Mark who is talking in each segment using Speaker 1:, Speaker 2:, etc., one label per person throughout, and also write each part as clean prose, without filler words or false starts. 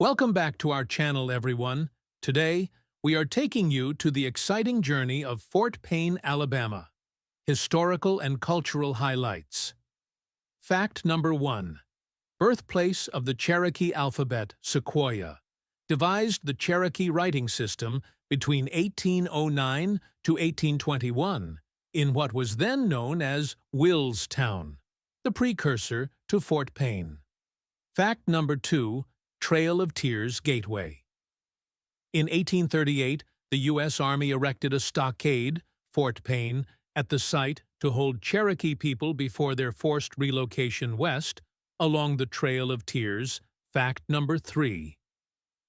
Speaker 1: Welcome back to our channel, everyone. Today, we are taking you to the exciting journey of Fort Payne, Alabama. Historical and cultural highlights. Fact number 1. Birthplace of the Cherokee alphabet, Sequoyah. Devised the Cherokee writing system between 1809 to 1821 in what was then known as Willstown, the precursor to Fort Payne. Fact number 2. Trail of Tears Gateway. In 1838, the U.S. Army erected a stockade, Fort Payne, at the site to hold Cherokee people before their forced relocation west along the Trail of Tears. Fact number 3.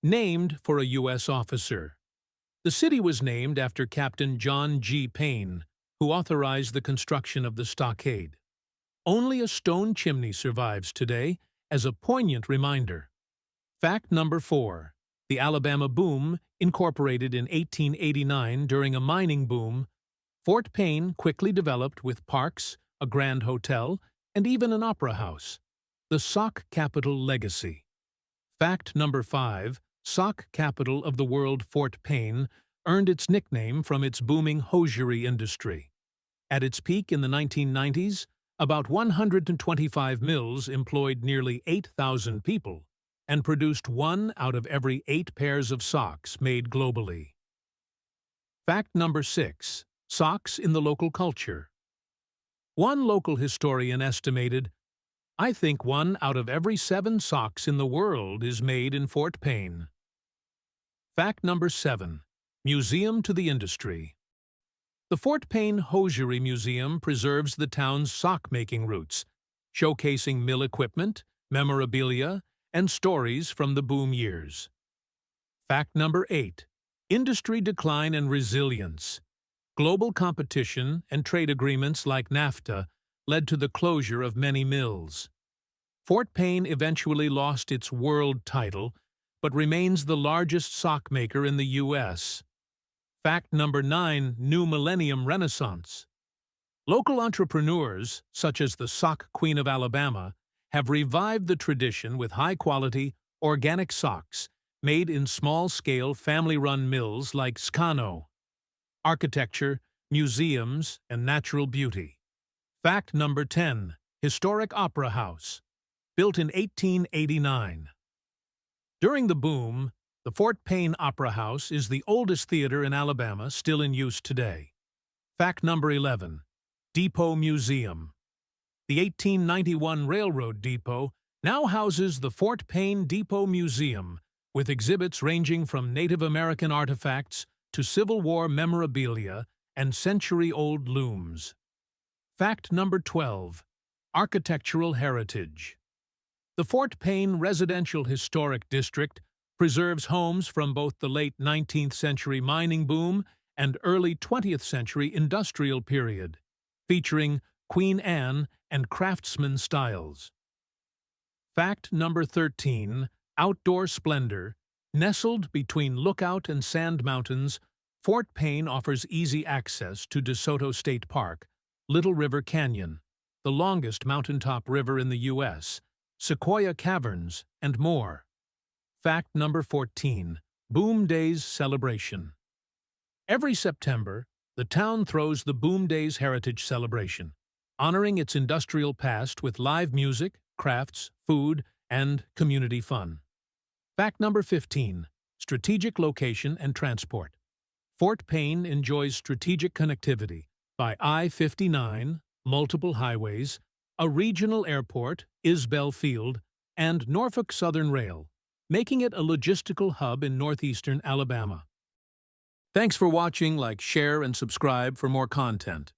Speaker 1: Named for a U.S. officer. The city was named after Captain John G. Payne, who authorized the construction of the stockade. Only a stone chimney survives today as a poignant reminder. Fact number 4. The Alabama Boom, incorporated in 1889 during a mining boom, Fort Payne quickly developed with parks, a grand hotel, and even an opera house. The Sock Capital Legacy. Fact number 5. Sock Capital of the World, Fort Payne earned its nickname from its booming hosiery industry. At its peak in the 1990s, about 125 mills employed nearly 8,000 people and produced 1 out of every 8 pairs of socks made globally. Fact number 6. Socks in the local culture. One local historian estimated, "I think 1 out of every 7 socks in the world is made in Fort Payne." Fact number 7. Museum to the industry. The Fort Payne Hosiery Museum preserves the town's sock-making roots, showcasing mill equipment, memorabilia, and stories from the boom years. Fact number 8. Industry decline and resilience. Global competition and trade agreements like NAFTA led to the closure of many mills. Fort Payne eventually lost its world title, but remains the largest sock maker in the U.S. Fact number 9. New Millennium Renaissance. Local entrepreneurs, such as the Sock Queen of Alabama, have revived the tradition with high-quality, organic socks made in small-scale family-run mills like Scano. Architecture, museums, and natural beauty. Fact number 10. Historic Opera House. Built in 1889. During the boom, the Fort Payne Opera House is the oldest theater in Alabama still in use today. Fact number 11. Depot Museum. The 1891 railroad depot now houses the Fort Payne Depot Museum, with exhibits ranging from Native American artifacts to Civil War memorabilia and century-old looms. Fact number 12. Architectural heritage. The Fort Payne Residential Historic District preserves homes from both the late 19th century mining boom and early 20th century industrial period, featuring Queen Anne and craftsman styles. Fact number 13. Outdoor splendor. Nestled between Lookout and Sand Mountains, Fort Payne offers easy access to DeSoto State Park, Little River Canyon, the longest mountaintop river in the U.S., Sequoia Caverns, and more. Fact number 14. Boom Days Celebration. Every September, the town throws the Boom Days Heritage Celebration, honoring its industrial past with live music, crafts, food, and community fun. Fact number 15. Strategic location and transport. Fort Payne enjoys strategic connectivity by I-59, multiple highways, a regional airport, Isbell Field, and Norfolk Southern Rail, making it a logistical hub in northeastern Alabama. Thanks for watching. Like, share, and subscribe for more content.